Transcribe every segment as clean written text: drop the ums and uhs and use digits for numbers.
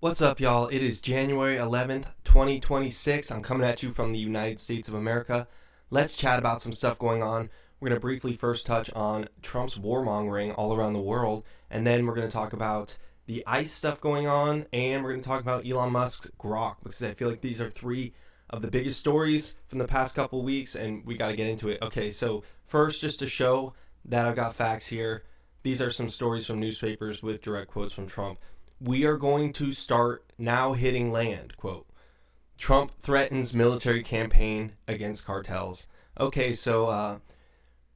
What's up, y'all? It is January 11th, 2026. I'm coming at you from the United States of America. Let's chat about some stuff going on. We're going to briefly first touch on Trump's warmongering all around the world, and then we're going to talk about the ICE stuff going on, and we're going to talk about Elon Musk's Grok, because I feel like these are three of the biggest stories from the past couple weeks, and we got to get into it. Okay, so first, just to show that I've got facts here, these are some stories from newspapers with direct quotes from Trump. We are going to start now hitting land, quote. Trump threatens military campaign against cartels. Okay, so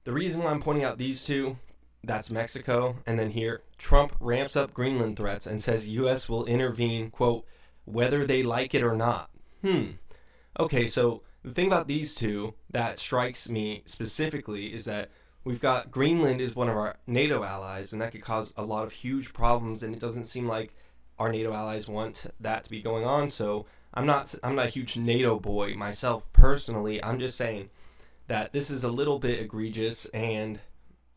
the reason why I'm pointing out these two, that's Mexico, and then here, Trump ramps up Greenland threats and says U.S. will intervene, quote, whether they like it or not. Okay, so the thing about these two that strikes me specifically is that we've got Greenland is one of our NATO allies, and that could cause a lot of huge problems, and it doesn't seem like our NATO allies want that to be going on. So I'm not a huge NATO boy myself personally. I'm just saying that this is a little bit egregious, and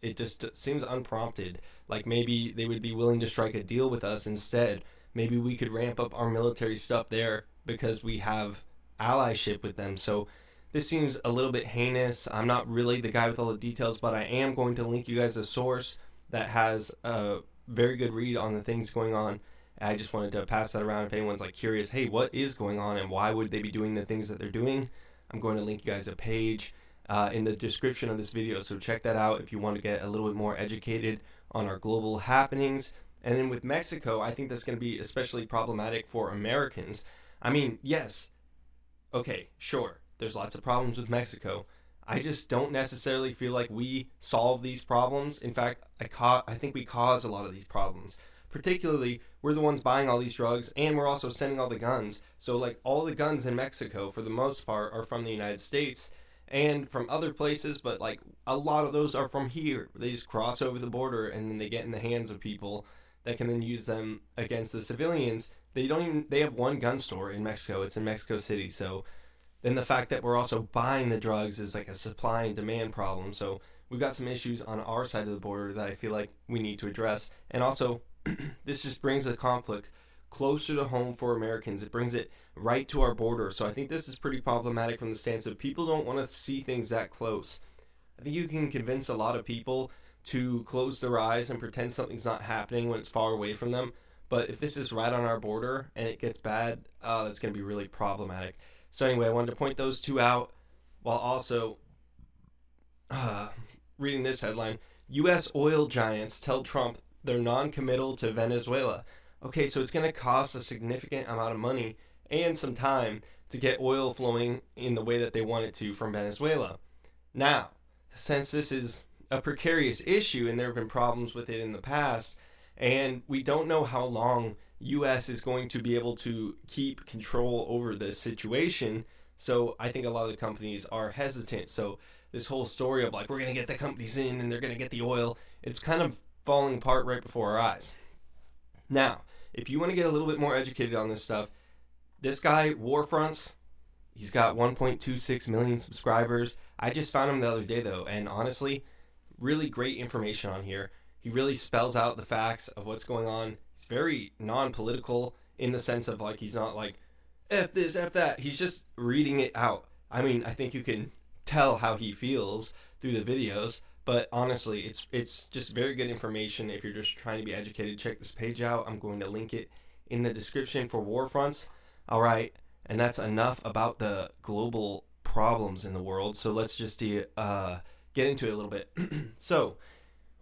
it just seems unprompted. Like maybe they would be willing to strike a deal with us instead. Maybe we could ramp up our military stuff there because we have allyship with them. So this seems a little bit heinous. I'm not really the guy with all the details, but I am going to link you guys a source that has a very good read on the things going on. I just wanted to pass that around if anyone's like curious, hey, what is going on and why would they be doing the things that they're doing? I'm going to link you guys a page in the description of this video, so check that out if you want to get a little bit more educated on our global happenings. And then with Mexico, I think that's going to be especially problematic for Americans. I mean, yes, okay, sure, there's lots of problems with Mexico. I just don't necessarily feel like we solve these problems. In fact, I think we cause a lot of these problems. Particularly, we're the ones buying all these drugs, and we're also sending all the guns. So, like, all the guns in Mexico, for the most part, are from the United States and from other places, but, like, a lot of those are from here. They just cross over the border, and then they get in the hands of people that can then use them against the civilians. They have one gun store in Mexico. It's in Mexico City, so then the fact that we're also buying the drugs is like a supply and demand problem. So we've got some issues on our side of the border that I feel like we need to address. And also, this just brings the conflict closer to home for Americans. It brings it right to our border. So I think this is pretty problematic from the stance of people don't want to see things that close. I think you can convince a lot of people to close their eyes and pretend something's not happening when it's far away from them. But if this is right on our border and it gets bad, that's going to be really problematic. So anyway, I wanted to point those two out while also reading this headline. U.S. oil giants tell Trump they're non-committal to Venezuela. Okay, so it's going to cost a significant amount of money and some time to get oil flowing in the way that they want it to from Venezuela. Now, since this is a precarious issue and there have been problems with it in the past, and we don't know how long U.S. is going to be able to keep control over this situation, so I think a lot of the companies are hesitant. So this whole story of like, we're going to get the companies in and they're going to get the oil, it's kind of falling apart right before our eyes. Now, if you want to get a little bit more educated on this stuff, this guy, Warfronts, he's got 1.26 million subscribers. I just found him the other day, though, and honestly, really great information on here. He really spells out the facts of what's going on. He's very non-political in the sense of, like, he's not like, F this, F that. He's just reading it out. I mean, I think you can tell how he feels through the videos, but honestly, it's just very good information if you're just trying to be educated. Check this page out. I'm going to link it in the description for Warfronts. All right, and that's enough about the global problems in the world. So let's just get into it a little bit.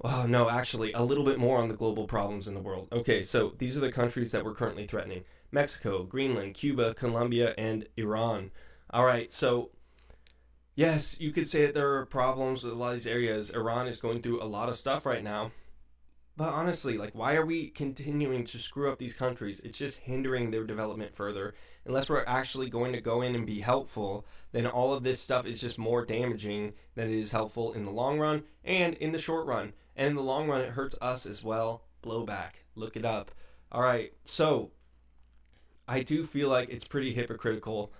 Well, no, actually, a little bit more on the global problems in the world. Okay, so these are the countries that we're currently threatening: Mexico, Greenland, Cuba, Colombia, and Iran. All right, so yes, you could say that there are problems with a lot of these areas. Iran is going through a lot of stuff right now. But honestly, like, why are we continuing to screw up these countries? It's just hindering their development further. Unless we're actually going to go in and be helpful, then all of this stuff is just more damaging than it is helpful in the long run and in the short run. And in the long run, it hurts us as well. Blowback. Look it up. All right, so I do feel like it's pretty hypocritical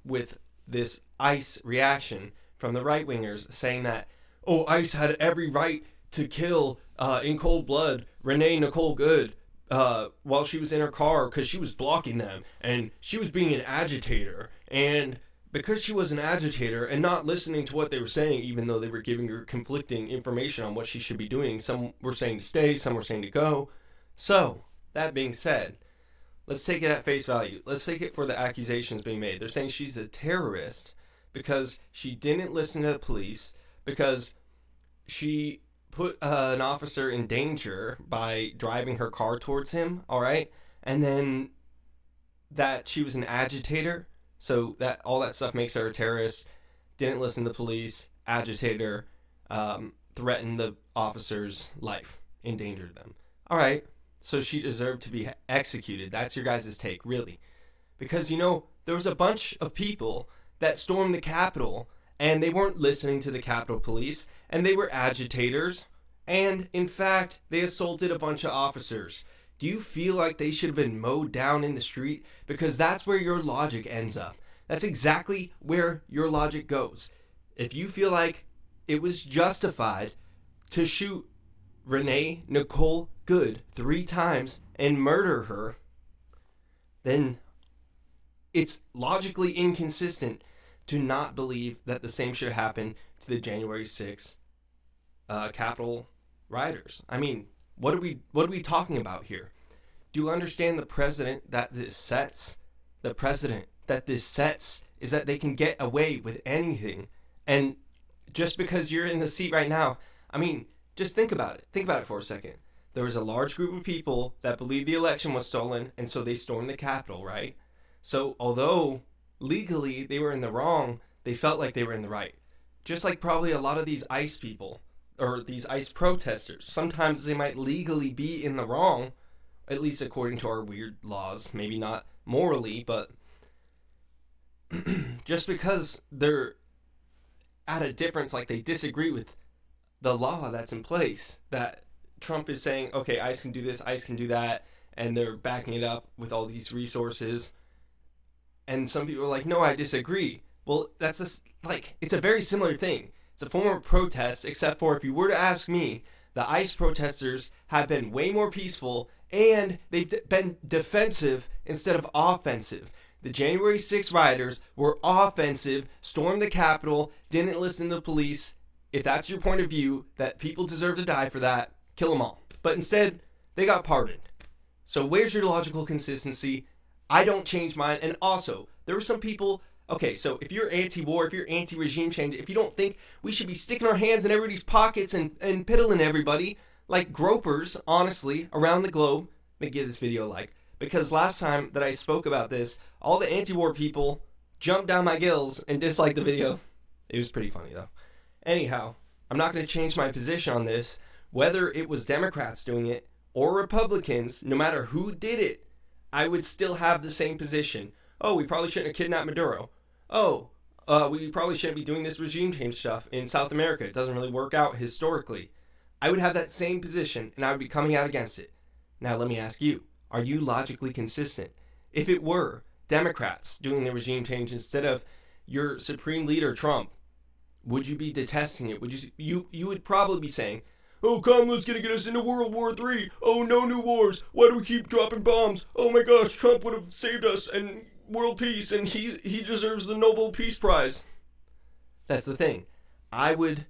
with this ICE reaction from the right-wingers saying that, oh, ICE had every right to kill in cold blood Renee Nicole Good while she was in her car because she was blocking them and she was being an agitator. And because she was an agitator and not listening to what they were saying, even though they were giving her conflicting information on what she should be doing, some were saying to stay, some were saying to go. So, that being said, let's take it at face value. Let's take it for the accusations being made. They're saying she's a terrorist because she didn't listen to the police, because she put an officer in danger by driving her car towards him, all right? And then that she was an agitator, so that all that stuff makes her a terrorist. Didn't listen to the police, agitator, threatened the officer's life, endangered them. All right, so she deserved to be executed. That's your guys' take, really. Because, there was a bunch of people that stormed the Capitol, and they weren't listening to the Capitol Police, and they were agitators, and, in fact, they assaulted a bunch of officers. Do you feel like they should have been mowed down in the street? Because that's where your logic ends up. That's exactly where your logic goes. If you feel like it was justified to shoot Renee Nicole Good 3 times and murder her, then it's logically inconsistent to not believe that the same should happen to the January 6th Capitol rioters. I mean, what are we talking about here? Do you understand the precedent that this sets? The precedent that this sets is that they can get away with anything. And just because you're in the seat right now, I mean, just think about it. Think about it for a second. There was a large group of people that believed the election was stolen, and so they stormed the Capitol, right? So although legally they were in the wrong, they felt like they were in the right. Just like probably a lot of these ICE people, or these ICE protesters, sometimes they might legally be in the wrong, at least according to our weird laws, maybe not morally, but just because they're at a difference, like they disagree with the law that's in place, that Trump is saying, okay, ICE can do this, ICE can do that, and they're backing it up with all these resources. And some people are like, no, I disagree. Well, that's just like, it's a very similar thing. It's a form of protest, except for if you were to ask me, the ICE protesters have been way more peaceful and they've been defensive instead of offensive. The January 6th rioters were offensive, stormed the Capitol, didn't listen to the police. If that's your point of view, that people deserve to die for that, kill them all. But instead, they got pardoned. So where's your logical consistency? I don't change mine. And also, there were some people, okay, so if you're anti-war, if you're anti-regime change, if you don't think we should be sticking our hands in everybody's pockets and piddling everybody like gropers, honestly, around the globe, let me give this video a like. Because last time that I spoke about this, all the anti-war people jumped down my gills and disliked the video. It was pretty funny, though. Anyhow, I'm not going to change my position on this. Whether it was Democrats doing it or Republicans, no matter who did it, I would still have the same position. Oh, we probably shouldn't have kidnapped Maduro. Oh, we probably shouldn't be doing this regime change stuff in South America. It doesn't really work out historically. I would have that same position, and I would be coming out against it. Now, let me ask you, are you logically consistent? If it were Democrats doing the regime change instead of your supreme leader, Trump, would you be detesting it? Would you would probably be saying, oh, Kamala's gonna get us into World War III. Oh, no new wars. Why do we keep dropping bombs? Oh my gosh, Trump would have saved us and world peace, and he deserves the Nobel Peace Prize. That's the thing. I would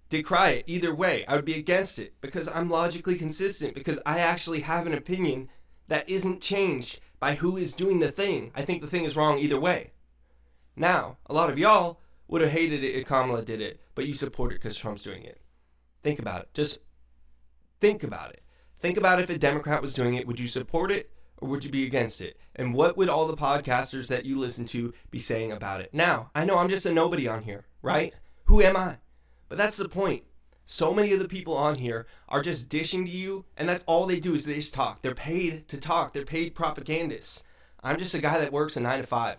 decry it either way. I would be against it because I'm logically consistent, because I actually have an opinion that isn't changed by who is doing the thing. I think the thing is wrong either way. Now, a lot of y'all would have hated it if Kamala did it, but you support it because Trump's doing it. Think about it. Just think about it. Think about if a Democrat was doing it, would you support it or would you be against it? And what would all the podcasters that you listen to be saying about it? Now, I know I'm just a nobody on here, right? Who am I? But that's the point. So many of the people on here are just dishing to you, and that's all they do is they just talk. They're paid to talk. They're paid propagandists. I'm just a guy that works a 9 to 5.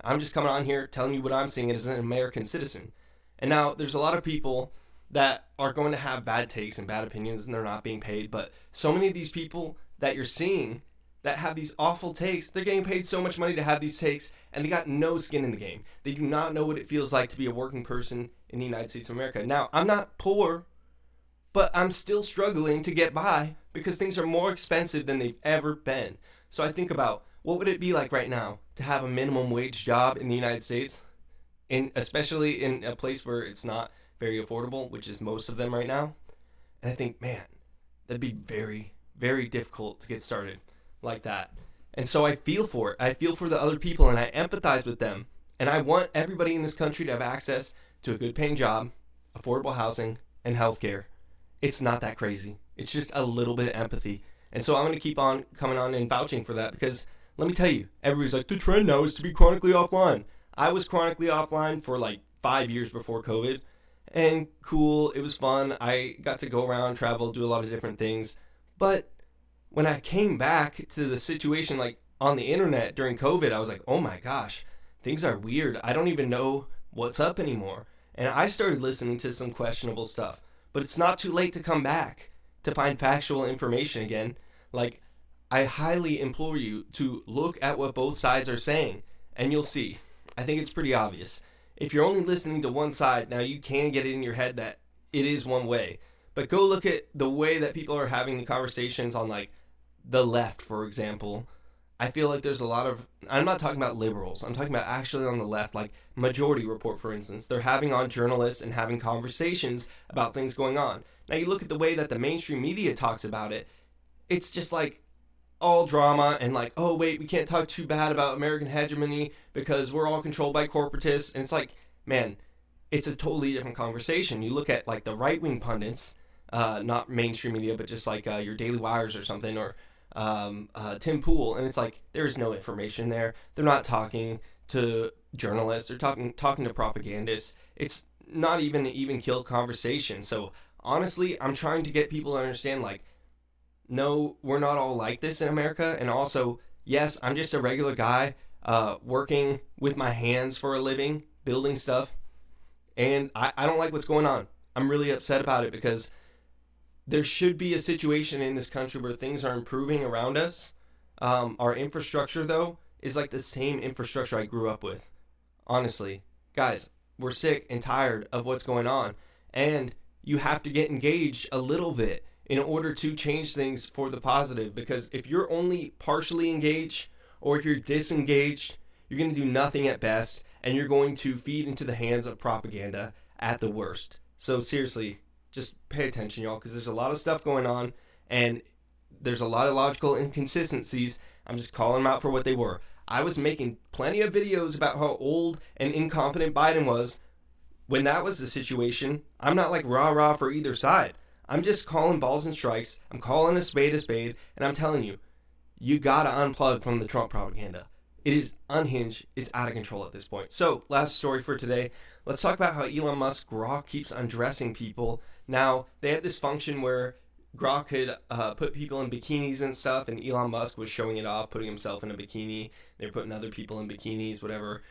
I'm just coming on here telling you what I'm seeing as an American citizen. And now there's a lot of people that are going to have bad takes and bad opinions, and they're not being paid. But so many of these people that you're seeing that have these awful takes, they're getting paid so much money to have these takes, and they got no skin in the game. They do not know what it feels like to be a working person in the United States of America. Now, I'm not poor, but I'm still struggling to get by because things are more expensive than they've ever been. So I think about, what would it be like right now to have a minimum wage job in the United States, especially in a place where it's not very affordable, which is most of them right now. And I think, man, that'd be very, very difficult to get started like that. And so I feel for it. I feel for the other people, and I empathize with them. And I want everybody in this country to have access to a good paying job, affordable housing, and healthcare. It's not that crazy. It's just a little bit of empathy. And so I'm going to keep on coming on and vouching for that, because let me tell you, everybody's like, the trend now is to be chronically offline. I was chronically offline for like 5 years before COVID, and cool, it was fun. I got to go around, travel, do a lot of different things. But when I came back to the situation like on the internet during COVID, I was like, oh my gosh, things are weird. I don't even know what's up anymore. And I started listening to some questionable stuff. But it's not too late to come back to find factual information again. Like, I highly implore you to look at what both sides are saying, and you'll see. I think it's pretty obvious. If you're only listening to one side, now you can get it in your head that it is one way. But go look at the way that people are having the conversations on, like, the left, for example. I feel like there's a lot of, I'm not talking about liberals, I'm talking about actually on the left, like Majority Report, for instance. They're having on journalists and having conversations about things going on. Now you look at the way that the mainstream media talks about it, it's just like all drama and like, oh wait, we can't talk too bad about American hegemony because we're all controlled by corporatists. And it's like, man, it's a totally different conversation. You look at like the right-wing pundits, not mainstream media, but just like your Daily Wires or something, or Tim Pool, and it's like there's no information there. They're not talking to journalists. They're talking to propagandists. It's not even an even killed conversation. So honestly, I'm trying to get people to understand, like, no, we're not all like this in America. And also, yes, I'm just a regular guy working with my hands for a living, building stuff, and I don't like what's going on. I'm really upset about it, because there should be a situation in this country where things are improving around us. Our infrastructure, though, is like the same infrastructure I grew up with. Honestly, guys, we're sick and tired of what's going on. And you have to get engaged a little bit in order to change things for the positive. Because if you're only partially engaged, or if you're disengaged, you're going to do nothing at best. And you're going to feed into the hands of propaganda at the worst. So seriously, just pay attention, y'all, because there's a lot of stuff going on, and there's a lot of logical inconsistencies. I'm just calling them out for what they were. I was making plenty of videos about how old and incompetent Biden was when that was the situation. I'm not like rah-rah for either side. I'm just calling balls and strikes. I'm calling a spade, and I'm telling you, you gotta unplug from the Trump propaganda. It is unhinged. It's out of control at this point. So, last story for today. Let's talk about how Elon Musk Grok keeps undressing people. Now, they had this function where Grok could put people in bikinis and stuff, and Elon Musk was showing it off, putting himself in a bikini. They were putting other people in bikinis, whatever.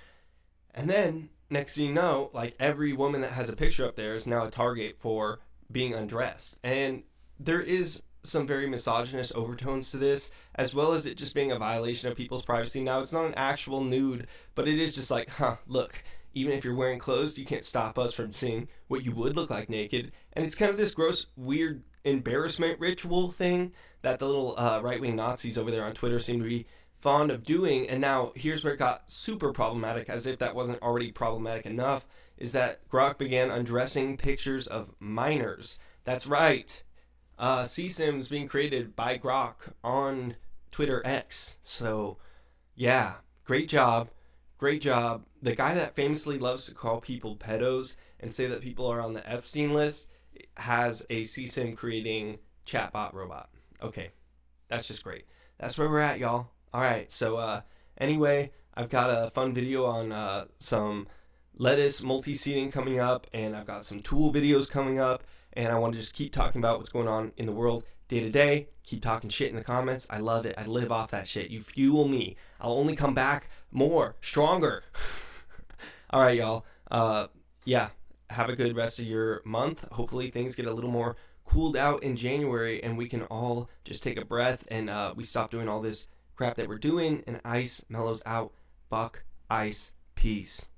And then, next thing you know, like, every woman that has a picture up there is now a target for being undressed. And there is some very misogynist overtones to this, as well as it just being a violation of people's privacy. Now, it's not an actual nude, but it is just like, look, even if you're wearing clothes, you can't stop us from seeing what you would look like naked. And it's kind of this gross, weird embarrassment ritual thing that the little right-wing Nazis over there on Twitter seem to be fond of doing. And now here's where it got super problematic, as if that wasn't already problematic enough, is that Grok began undressing pictures of minors. That's right. CSIMs being created by Grok on Twitter X. So, yeah, great job. Great job. The guy that famously loves to call people pedos and say that people are on the Epstein list has a CSIM creating chatbot robot. Okay, that's just great. That's where we're at, y'all. All right, so anyway, I've got a fun video on some lettuce multi-seeding coming up, and I've got some tool videos coming up, and I want to just keep talking about what's going on in the world day to day. Keep talking shit in the comments. I love it. I live off that shit. You fuel me. I'll only come back more, stronger. All right, y'all. Yeah, have a good rest of your month. Hopefully things get a little more cooled out in January, and we can all just take a breath, and we stop doing all this crap that we're doing, and ice mellows out. Fuck ice. Peace.